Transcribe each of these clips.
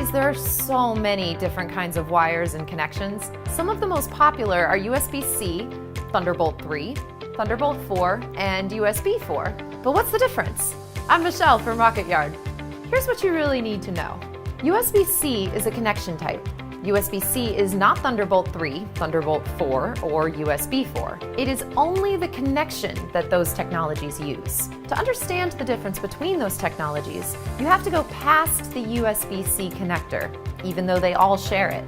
days, there are so many different kinds of wires and connections. Some of the most popular are USB-C, Thunderbolt 3, Thunderbolt 4, and USB 4. But what's the difference? I'm Michelle from Rocket Yard. Here's what you really need to know. USB-C is a connection type. USB-C is not Thunderbolt 3, Thunderbolt 4, or USB 4. It is only the connection that those technologies use. To understand the difference between those technologies, you have to go past the USB-C connector, even though they all share it.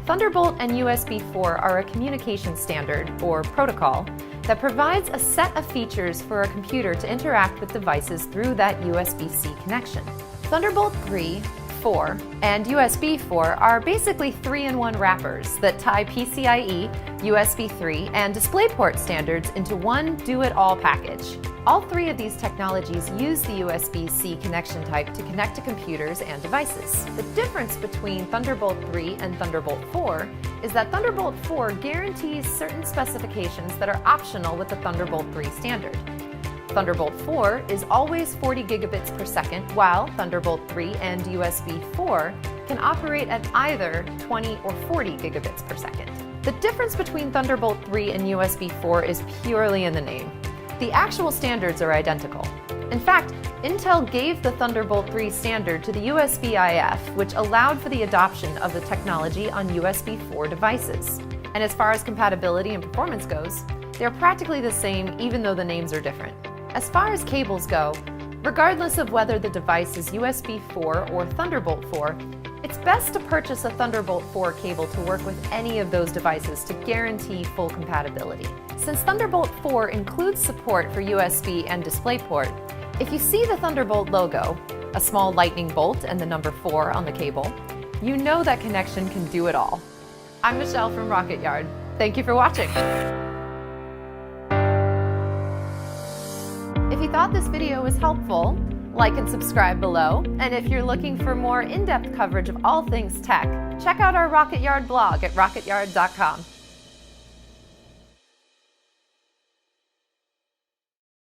Thunderbolt and USB 4 are a communication standard, or protocol, that provides a set of features for a computer to interact with devices through that USB-C connection. Thunderbolt 3, 4, and USB 4 are basically 3-in-1 wrappers that tie PCIe, USB 3, and DisplayPort standards into one do-it-all package. All three of these technologies use the USB-C connection type to connect to computers and devices. The difference between Thunderbolt 3 and Thunderbolt 4 is that Thunderbolt 4 guarantees certain specifications that are optional with the Thunderbolt 3 standard. Thunderbolt 4 is always 40 gigabits per second, while Thunderbolt 3 and USB 4 can operate at either 20 or 40 gigabits per second. The difference between Thunderbolt 3 and USB 4 is purely in the name. The actual standards are identical. In fact, Intel gave the Thunderbolt 3 standard to the USB-IF, which allowed for the adoption of the technology on USB 4 devices. And as far as compatibility and performance goes, they are practically the same even though the names are different. As far as cables go, regardless of whether the device is USB 4 or Thunderbolt 4, it's best to purchase a Thunderbolt 4 cable to work with any of those devices to guarantee full compatibility. Since Thunderbolt 4 includes support for USB and DisplayPort, if you see the Thunderbolt logo, a small lightning bolt and the number 4 on the cable, you know that connection can do it all. I'm Michelle from Rocket Yard. Thank you for watching. If you thought this video was helpful, like and subscribe below. And if you're looking for more in-depth coverage of all things tech, check out our Rocket Yard blog at rocketyard.com.